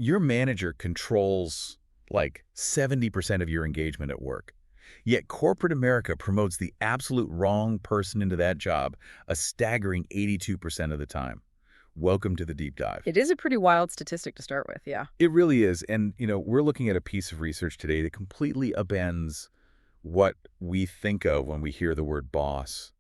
Your manager controls like 70% of your engagement at work. Yet corporate America promotes the absolute wrong person into that job a staggering 82% of the time. Welcome to the deep dive. It is a pretty wild statistic to start with, yeah. It really is. And, we're looking at a piece of research today that completely upends what we think of when we hear the word boss.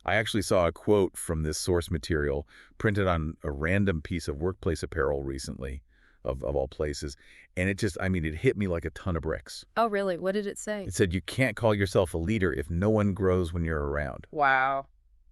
I actually saw a quote from this source material printed on a random piece of workplace apparel recently, of all places. And it hit me like a ton of bricks. Oh, really? What did it say? It said, you can't call yourself a leader if no one grows when you're around. Wow.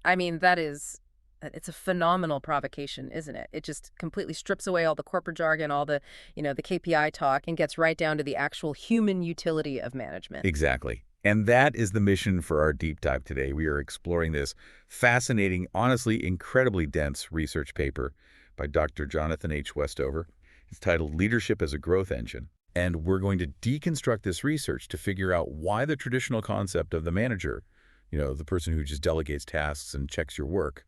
It's a phenomenal provocation, isn't it? It just completely strips away all the corporate jargon, all the KPI talk, and gets right down to the actual human utility of management. Exactly. And that is the mission for our deep dive today. We are exploring this fascinating, honestly incredibly dense research paper by Dr. Jonathan H. Westover. It's titled Leadership as a Growth Engine. And we're going to deconstruct this research to figure out why the traditional concept of the manager, the person who just delegates tasks and checks your work,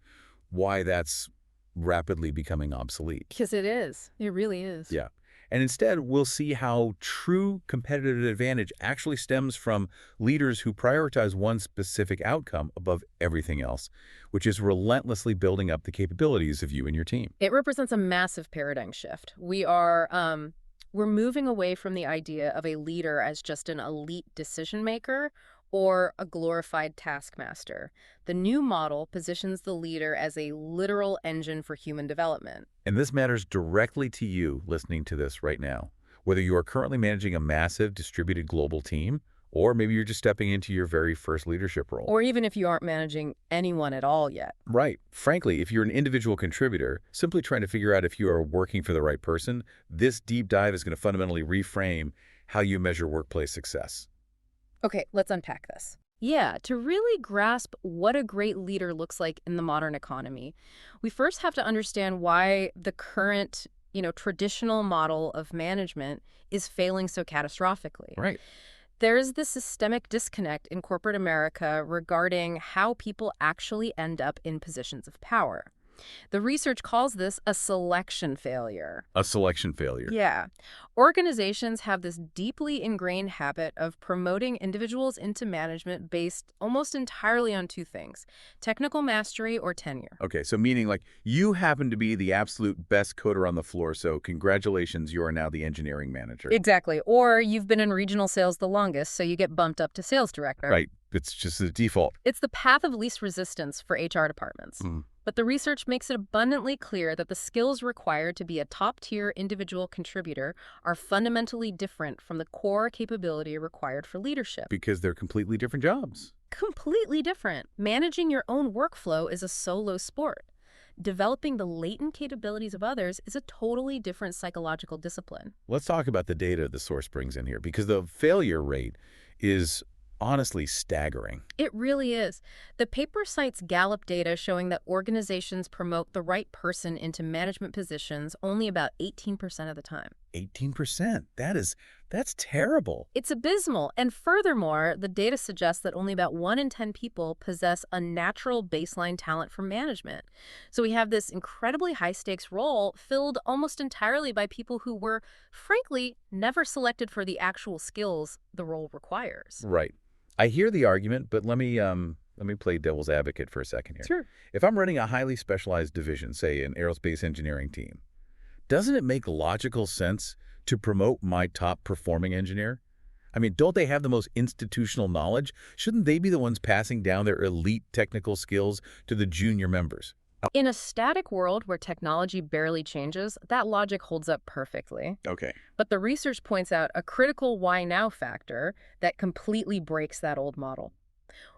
why that's rapidly becoming obsolete. Because it is. It really is. Yeah. And instead, we'll see how true competitive advantage actually stems from leaders who prioritize one specific outcome above everything else, which is relentlessly building up the capabilities of you and your team. It represents a massive paradigm shift. We're moving away from the idea of a leader as just an elite decision maker or a glorified taskmaster. The new model positions the leader as a literal engine for human development. And this matters directly to you listening to this right now. Whether you are currently managing a massive distributed global team, or maybe you're just stepping into your very first leadership role. Or even if you aren't managing anyone at all yet. Right. Frankly, if you're an individual contributor, simply trying to figure out if you are working for the right person, this deep dive is going to fundamentally reframe how you measure workplace success. Okay, let's unpack this. Yeah, to really grasp what a great leader looks like in the modern economy, we first have to understand why the current, traditional model of management is failing so catastrophically. Right. There is this systemic disconnect in corporate America regarding how people actually end up in positions of power. The research calls this a selection failure. A selection failure. Yeah. Organizations have this deeply ingrained habit of promoting individuals into management based almost entirely on two things: technical mastery or tenure. Okay, so meaning like you happen to be the absolute best coder on the floor, so congratulations, you are now the engineering manager. Exactly. Or you've been in regional sales the longest, so you get bumped up to sales director. Right. It's just the default. It's the path of least resistance for HR departments. But the research makes it abundantly clear that the skills required to be a top-tier individual contributor are fundamentally different from the core capability required for leadership. Because they're completely different jobs. Completely different. Managing your own workflow is a solo sport. Developing the latent capabilities of others is a totally different psychological discipline. Let's talk about the data the source brings in here, because the failure rate is honestly staggering. It really is. The paper cites Gallup data showing that organizations promote the right person into management positions only about 18% of the time. 18%? That's terrible. It's abysmal. And furthermore, the data suggests that only about 1 in 10 people possess a natural baseline talent for management. So we have this incredibly high-stakes role filled almost entirely by people who were, frankly, never selected for the actual skills the role requires. Right. I hear the argument, but let me play devil's advocate for a second here. Sure. If I'm running a highly specialized division, say an aerospace engineering team, doesn't it make logical sense to promote my top performing engineer? I mean, don't they have the most institutional knowledge? Shouldn't they be the ones passing down their elite technical skills to the junior members? In a static world where technology barely changes, that logic holds up perfectly. Okay. But the research points out a critical why now factor that completely breaks that old model.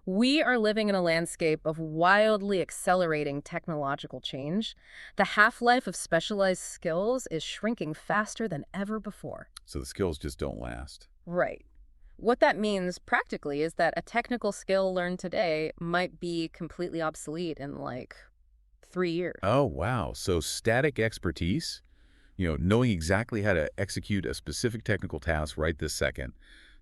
We are living in a landscape of wildly accelerating technological change. The half-life of specialized skills is shrinking faster than ever before. So the skills just don't last. Right. What that means practically is that a technical skill learned today might be completely obsolete in 3 years. Oh, wow. So static expertise, knowing exactly how to execute a specific technical task right this second,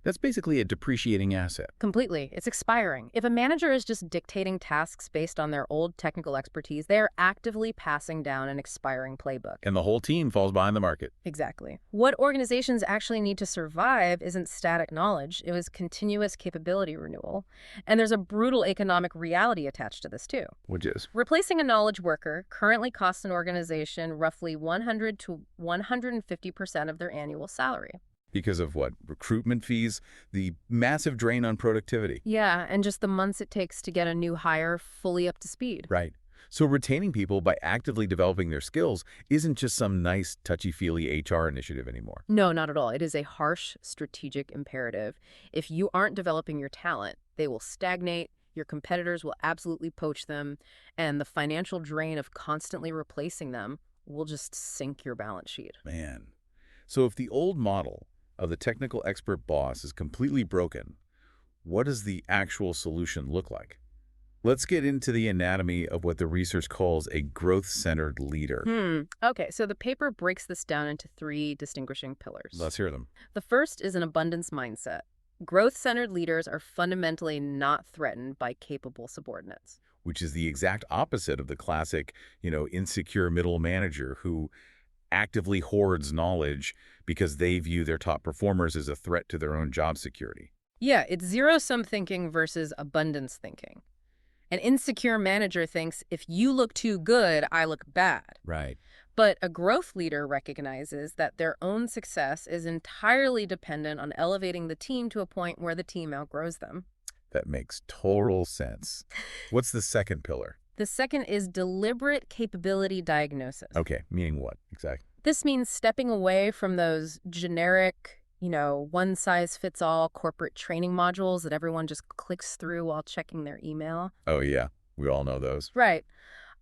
That's basically a depreciating asset. Completely. It's expiring. If a manager is just dictating tasks based on their old technical expertise, they are actively passing down an expiring playbook. And the whole team falls behind the market. Exactly. What organizations actually need to survive isn't static knowledge, it was continuous capability renewal. And there's a brutal economic reality attached to this, too. Which is? Replacing a knowledge worker currently costs an organization roughly 100 to 150% of their annual salary. Because of what? Recruitment fees? The massive drain on productivity. Yeah, and just the months it takes to get a new hire fully up to speed. Right. So retaining people by actively developing their skills isn't just some nice, touchy-feely HR initiative anymore. No, not at all. It is a harsh strategic imperative. If you aren't developing your talent, they will stagnate, your competitors will absolutely poach them, and the financial drain of constantly replacing them will just sink your balance sheet. Man. So if the old model of the technical expert boss is completely broken, what does the actual solution look like? Let's get into the anatomy of what the research calls a growth-centered leader. Okay, so the paper breaks this down into 3 distinguishing pillars. Let's hear them. The first is an abundance mindset. Growth-centered leaders are fundamentally not threatened by capable subordinates. Which is the exact opposite of the classic, insecure middle manager who actively hoards knowledge because they view their top performers as a threat to their own job security. Yeah, it's zero-sum thinking versus abundance thinking. An insecure manager thinks, if you look too good, I look bad. Right. But a growth leader recognizes that their own success is entirely dependent on elevating the team to a point where the team outgrows them. That makes total sense. What's the second pillar? The second is deliberate capability diagnosis. Okay, meaning what exactly? This means stepping away from those generic, one-size-fits-all corporate training modules that everyone just clicks through while checking their email. Oh, yeah. We all know those. Right.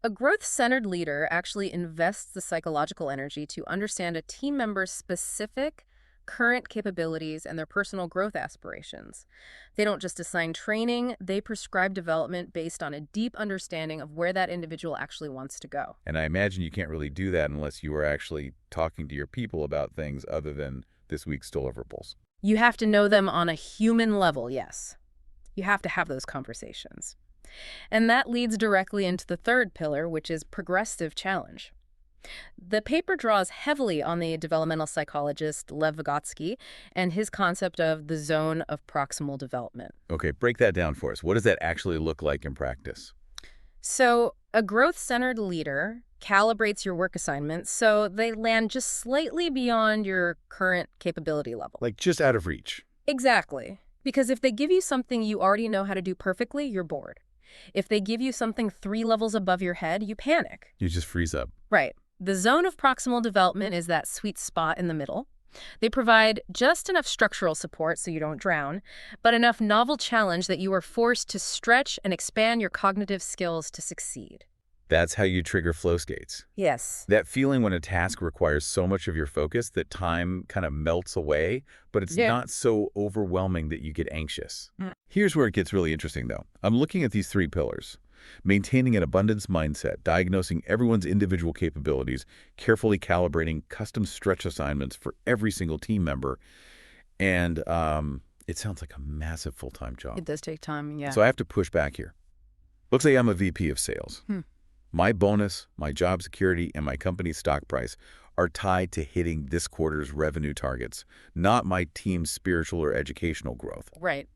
A growth-centered leader actually invests the psychological energy to understand a team member's specific current capabilities and their personal growth aspirations. They don't just assign training, they prescribe development based on a deep understanding of where that individual actually wants to go. And I imagine you can't really do that unless you are actually talking to your people about things other than this week's deliverables. You have to know them on a human level, yes. You have to have those conversations. And that leads directly into the third pillar, which is progressive challenge. The paper draws heavily on the developmental psychologist Lev Vygotsky and his concept of the zone of proximal development. Okay, break that down for us. What does that actually look like in practice? So, a growth-centered leader calibrates your work assignments so they land just slightly beyond your current capability level. Like just out of reach. Exactly. Because if they give you something you already know how to do perfectly, you're bored. If they give you something 3 levels above your head, you panic. You just freeze up. Right. The zone of proximal development is that sweet spot in the middle. They provide just enough structural support so you don't drown, but enough novel challenge that you are forced to stretch and expand your cognitive skills to succeed. That's how you trigger flow states. Yes. That feeling when a task requires so much of your focus that time kind of melts away, but it's not so overwhelming that you get anxious. Here's where it gets really interesting, though. I'm looking at these 3 pillars. Maintaining an abundance mindset, diagnosing everyone's individual capabilities, carefully calibrating custom stretch assignments for every single team member. And it sounds like a massive full-time job. It does take time, yeah. So I have to push back here. Let's say I'm a VP of sales. My bonus, my job security, and my company's stock price are tied to hitting this quarter's revenue targets, not my team's spiritual or educational growth. Right.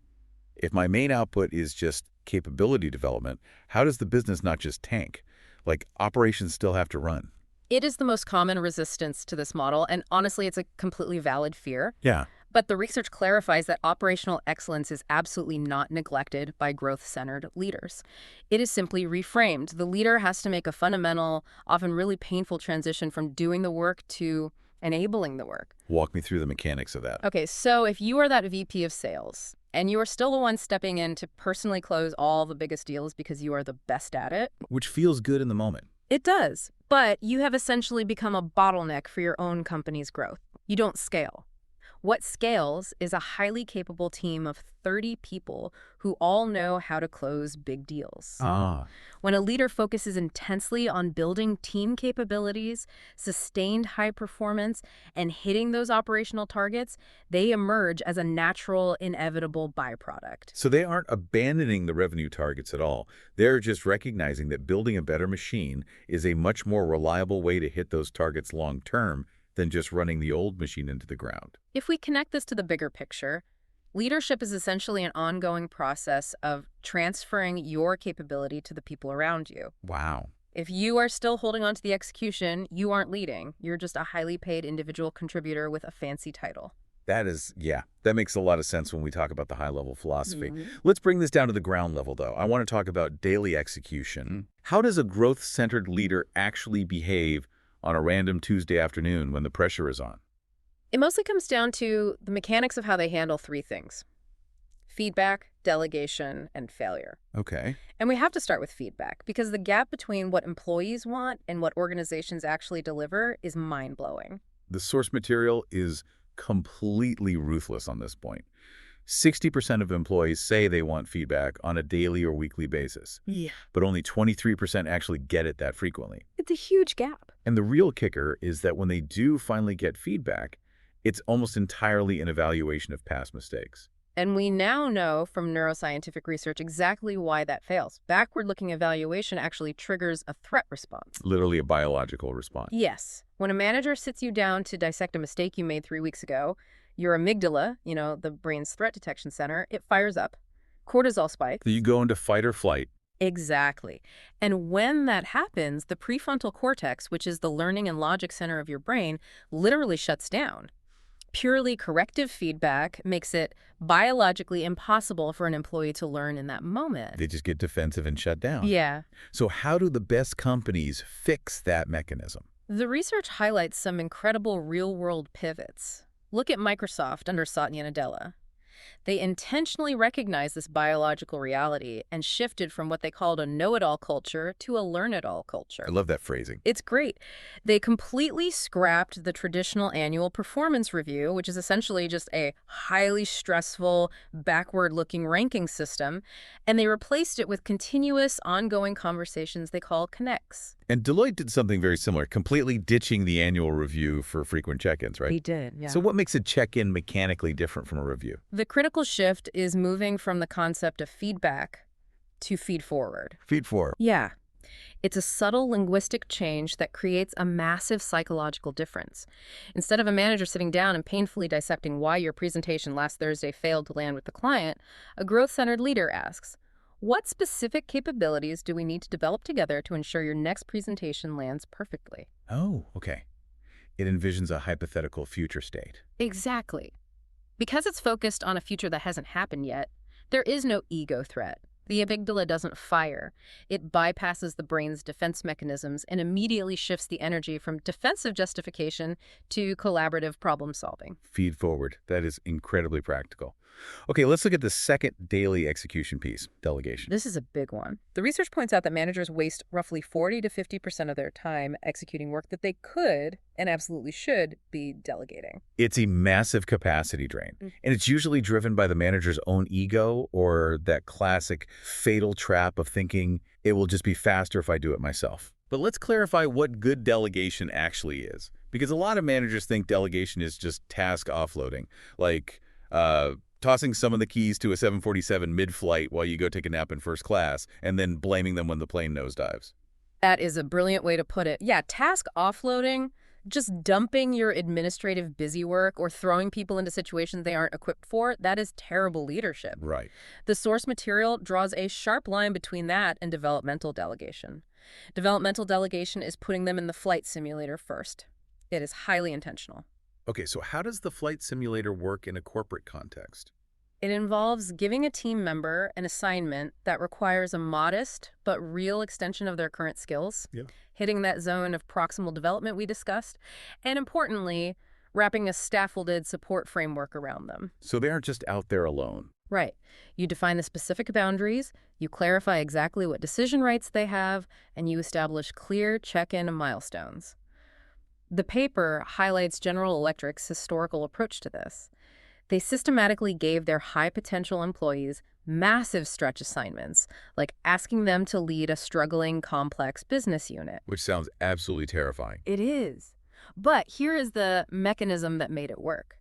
If my main output is just capability development, how does the business not just tank? Like, operations still have to run. It is the most common resistance to this model, and honestly, it's a completely valid fear. Yeah. But the research clarifies that operational excellence is absolutely not neglected by growth-centered leaders. It is simply reframed. The leader has to make a fundamental, often really painful transition from doing the work to enabling the work. Walk me through the mechanics of that. Okay, so if you are that VP of sales, and you are still the one stepping in to personally close all the biggest deals because you are the best at it. Which feels good in the moment. It does, but you have essentially become a bottleneck for your own company's growth. You don't scale. What scales is a highly capable team of 30 people who all know how to close big deals. Ah, When a leader focuses intensely on building team capabilities, sustained high performance, and hitting those operational targets, they emerge as a natural, inevitable byproduct. so they aren't abandoning the revenue targets at all. They're just recognizing that building a better machine is a much more reliable way to hit those targets long term than just running the old machine into the ground. If we connect this to the bigger picture, leadership is essentially an ongoing process of transferring your capability to the people around you. Wow. If you are still holding on to the execution, you aren't leading. You're just a highly paid individual contributor with a fancy title. That makes a lot of sense when we talk about the high-level philosophy. Mhm. Let's bring this down to the ground level, though. I want to talk about daily execution. How does a growth-centered leader actually behave on a random Tuesday afternoon when the pressure is on? It mostly comes down to the mechanics of how they handle three things: feedback, delegation, and failure. Okay. And we have to start with feedback because the gap between what employees want and what organizations actually deliver is mind-blowing. The source material is completely ruthless on this point. 60% of employees say they want feedback on a daily or weekly basis, Yeah. but only 23% actually get it that frequently. It's a huge gap. And the real kicker is that when they do finally get feedback, it's almost entirely an evaluation of past mistakes. And we now know from neuroscientific research exactly why that fails. Backward-looking evaluation actually triggers a threat response. Literally a biological response. Yes. When a manager sits you down to dissect a mistake you made 3 weeks ago, your amygdala, the brain's threat detection center, it fires up. Cortisol spikes. So you go into fight or flight. Exactly. And when that happens, the prefrontal cortex, which is the learning and logic center of your brain, literally shuts down. Purely corrective feedback makes it biologically impossible for an employee to learn in that moment. They just get defensive and shut down. Yeah. So how do the best companies fix that mechanism? The research highlights some incredible real-world pivots. Look at Microsoft under Satya Nadella. They intentionally recognized this biological reality and shifted from what they called a know-it-all culture to a learn-it-all culture. I love that phrasing. It's great. They completely scrapped the traditional annual performance review, which is essentially just a highly stressful, backward-looking ranking system, and they replaced it with continuous, ongoing conversations they call connects. And Deloitte did something very similar, completely ditching the annual review for frequent check-ins, right? He did, yeah. So what makes a check-in mechanically different from a review? The critical shift is moving from the concept of feedback to feed forward. Feed forward. Yeah. It's a subtle linguistic change that creates a massive psychological difference. Instead of a manager sitting down and painfully dissecting why your presentation last Thursday failed to land with the client, a growth-centered leader asks, what specific capabilities do we need to develop together to ensure your next presentation lands perfectly? Oh, okay. It envisions a hypothetical future state. Exactly. Because it's focused on a future that hasn't happened yet, there is no ego threat. The amygdala doesn't fire. It bypasses the brain's defense mechanisms and immediately shifts the energy from defensive justification to collaborative problem solving. Feed forward. That is incredibly practical. Okay, let's look at the second daily execution piece, delegation. This is a big one. The research points out that managers waste roughly 40 to 50% of their time executing work that they could and absolutely should be delegating. It's a massive capacity drain, and it's usually driven by the manager's own ego or that classic fatal trap of thinking it will just be faster if I do it myself. But let's clarify what good delegation actually is, because a lot of managers think delegation is just task offloading, like tossing some of the keys to a 747 mid-flight while you go take a nap in first class, and then blaming them when the plane nosedives. That is a brilliant way to put it. Yeah, task offloading, just dumping your administrative busy work or throwing people into situations they aren't equipped for, that is terrible leadership. Right. The source material draws a sharp line between that and developmental delegation. Developmental delegation is putting them in the flight simulator first. It is highly intentional. Okay, so how does the flight simulator work in a corporate context? It involves giving a team member an assignment that requires a modest but real extension of their current skills, hitting that zone of proximal development we discussed, and importantly, wrapping a scaffolded support framework around them. So they aren't just out there alone. Right. You define the specific boundaries, you clarify exactly what decision rights they have, and you establish clear check-in milestones. The paper highlights General Electric's historical approach to this. They systematically gave their high-potential employees massive stretch assignments, like asking them to lead a struggling, complex business unit. Which sounds absolutely terrifying. It is. But here is the mechanism that made it work.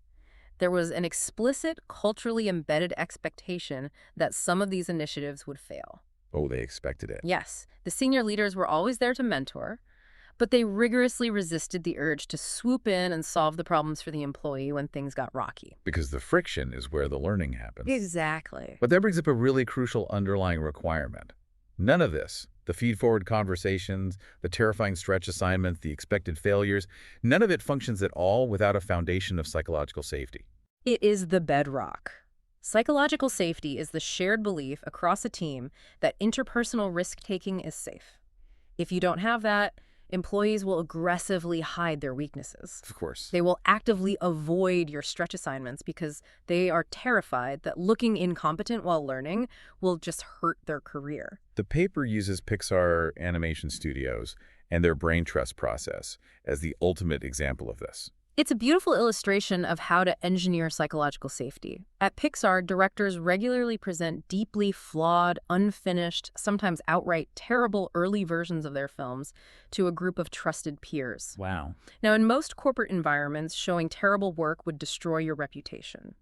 There was an explicit, culturally embedded expectation that some of these initiatives would fail. Oh, they expected it. Yes, the senior leaders were always there to mentor, but they rigorously resisted the urge to swoop in and solve the problems for the employee when things got rocky. Because the friction is where the learning happens. Exactly. But that brings up a really crucial underlying requirement. None of this, the feed-forward conversations, the terrifying stretch assignments, the expected failures, none of it functions at all without a foundation of psychological safety. It is the bedrock. Psychological safety is the shared belief across a team that interpersonal risk-taking is safe. If you don't have that, employees will aggressively hide their weaknesses. Of course. They will actively avoid your stretch assignments because they are terrified that looking incompetent while learning will just hurt their career. The paper uses Pixar animation studios and their brain trust process as the ultimate example of this. It's a beautiful illustration of how to engineer psychological safety. At Pixar, directors regularly present deeply flawed, unfinished, sometimes outright terrible early versions of their films to a group of trusted peers. Wow. Now, in most corporate environments, showing terrible work would destroy your reputation.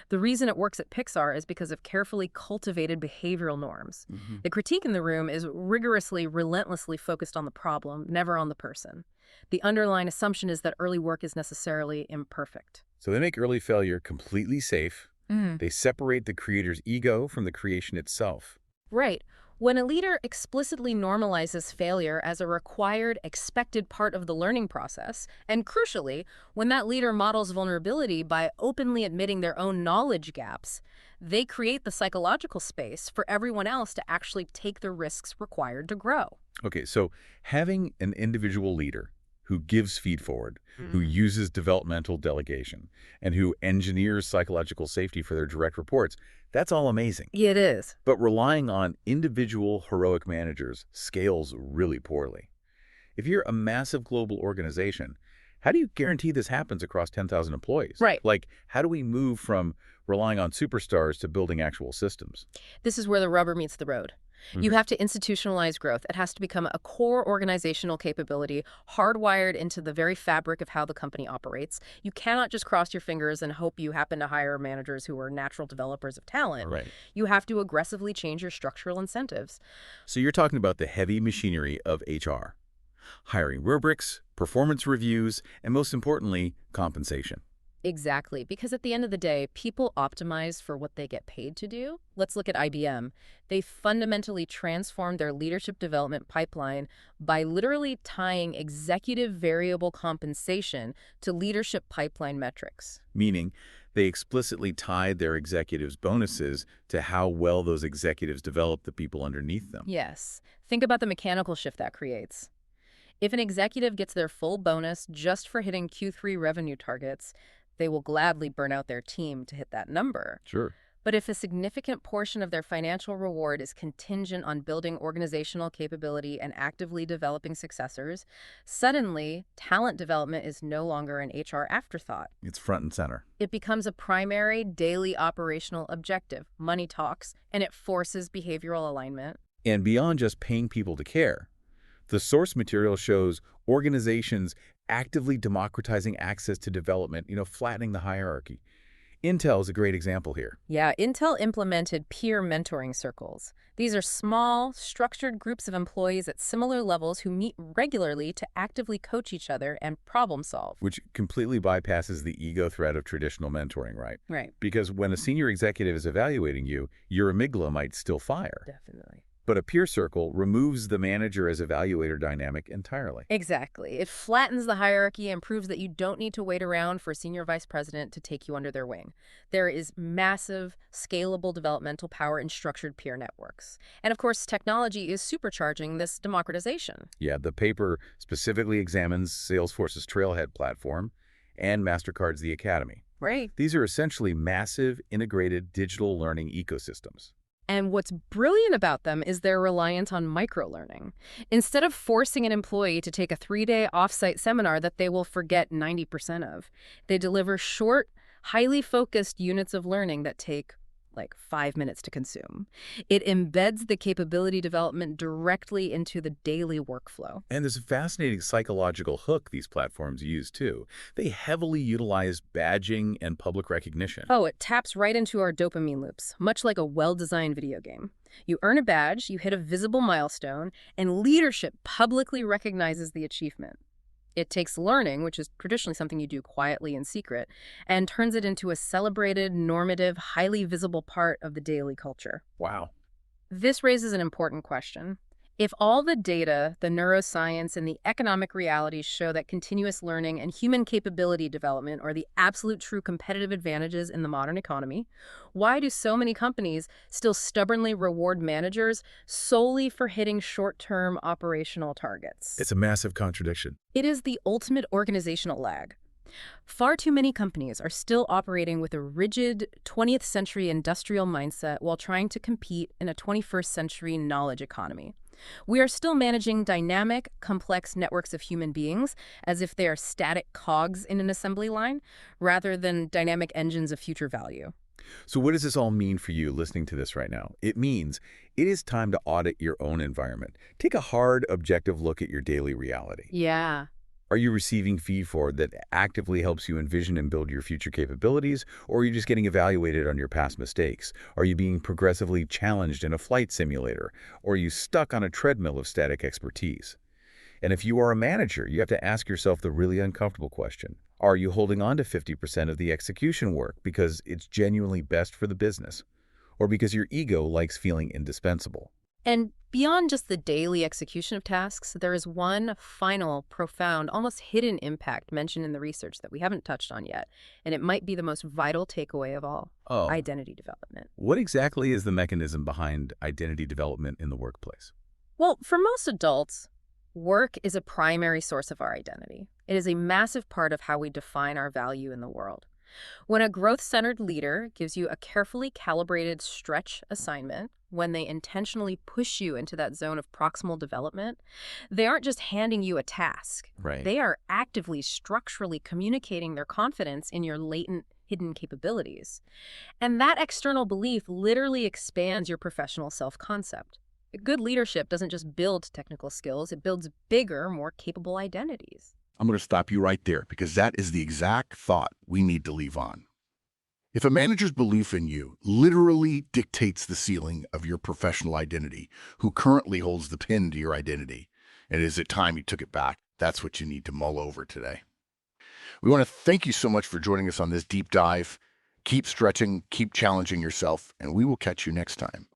The reason it works at Pixar is because of carefully cultivated behavioral norms. The critique in the room is rigorously, relentlessly focused on the problem, never on the person. The underlying assumption is that early work is necessarily imperfect. So they make early failure completely safe. They separate the creator's ego from the creation itself. Right. When a leader explicitly normalizes failure as a required, expected part of the learning process, and crucially, when that leader models vulnerability by openly admitting their own knowledge gaps, they create the psychological space for everyone else to actually take the risks required to grow. Okay, so having an individual leader who gives feed-forward, who uses developmental delegation, and who engineers psychological safety for their direct reports, that's all amazing. It is. But relying on individual heroic managers scales really poorly. If you're a massive global organization, how do you guarantee this happens across 10,000 employees? Right. Like, how do we move from relying on superstars to building actual systems? This is where the rubber meets the road. You have to institutionalize growth. It has to become a core organizational capability hardwired into the very fabric of how the company operates. You cannot just cross your fingers and hope you happen to hire managers who are natural developers of talent. Right. You have to aggressively change your structural incentives. So you're talking about the heavy machinery of HR. Hiring rubrics, performance reviews, and most importantly, compensation. Exactly, because at the end of the day, people optimize for what they get paid to do. Let's look at IBM. They fundamentally transformed their leadership development pipeline by literally tying executive variable compensation to leadership pipeline metrics. Meaning, they explicitly tied their executives' bonuses to how well those executives develop the people underneath them. Yes. Think about the mechanical shift that creates. If an executive gets their full bonus just for hitting Q3 revenue targets, they will gladly burn out their team to hit that number. Sure. But if a significant portion of their financial reward is contingent on building organizational capability and actively developing successors, suddenly talent development is no longer an HR afterthought. It's front and center. It becomes a primary daily operational objective. Money talks, and it forces behavioral alignment. And beyond just paying people to care, the source material shows organizations actively democratizing access to development, flattening the hierarchy. Intel is a great example here. Yeah, Intel implemented peer mentoring circles. These are small, structured groups of employees at similar levels who meet regularly to actively coach each other and problem solve. Which completely bypasses the ego threat of traditional mentoring, right? Right. Because when a senior executive is evaluating you, your amygdala might still fire. Definitely. But a peer circle removes the manager as evaluator dynamic entirely. Exactly. It flattens the hierarchy and proves that you don't need to wait around for a senior vice president to take you under their wing. There is massive, scalable developmental power in structured peer networks. And of course, technology is supercharging this democratization. Yeah, the paper specifically examines Salesforce's Trailhead platform and MasterCard's The Academy. Right. These are essentially massive, integrated digital learning ecosystems. And what's brilliant about them is their reliance on microlearning. Instead of forcing an employee to take a 3-day offsite seminar that they will forget 90% of, they deliver short, highly focused units of learning that take like 5 minutes to consume. It embeds the capability development directly into the daily workflow. And there's a fascinating psychological hook these platforms use, too. They heavily utilize badging and public recognition. Oh, it taps right into our dopamine loops, much like a well-designed video game. You earn a badge, you hit a visible milestone, and leadership publicly recognizes the achievement. It takes learning, which is traditionally something you do quietly in secret, and turns it into a celebrated, normative, highly visible part of the daily culture. Wow. This raises an important question. If all the data, the neuroscience, and the economic realities show that continuous learning and human capability development are the absolute true competitive advantages in the modern economy, why do so many companies still stubbornly reward managers solely for hitting short-term operational targets? It's a massive contradiction. It is the ultimate organizational lag. Far too many companies are still operating with a rigid 20th century industrial mindset while trying to compete in a 21st century knowledge economy. We are still managing dynamic, complex networks of human beings as if they are static cogs in an assembly line, rather than dynamic engines of future value. So what does this all mean for you listening to this right now? It means it is time to audit your own environment. Take a hard, objective look at your daily reality. Yeah. Are you receiving feed forward that actively helps you envision and build your future capabilities, or are you just getting evaluated on your past mistakes? Are you being progressively challenged in a flight simulator, or are you stuck on a treadmill of static expertise? And if you are a manager, you have to ask yourself the really uncomfortable question. Are you holding on to 50% of the execution work because it's genuinely best for the business, or because your ego likes feeling indispensable? And beyond just the daily execution of tasks, there is one final, profound, almost hidden impact mentioned in the research that we haven't touched on yet, and it might be the most vital takeaway of all: Oh, identity development. what exactly is the mechanism behind identity development in the workplace? Well, for most adults, work is a primary source of our identity. It is a massive part of how we define our value in the world. When a growth-centered leader gives you a carefully calibrated stretch assignment, when they intentionally push you into that zone of proximal development, they aren't just handing you a task. Right. They are actively, structurally communicating their confidence in your latent, hidden capabilities. And that external belief literally expands your professional self-concept. Good leadership doesn't just build technical skills, it builds bigger, more capable identities. I'm going to stop you right there because that is the exact thought we need to leave on. If a manager's belief in you literally dictates the ceiling of your professional identity, who currently holds the pin to your identity, and is it time you took it back, that's what you need to mull over today. We want to thank you so much for joining us on this deep dive. Keep stretching, keep challenging yourself, and we will catch you next time.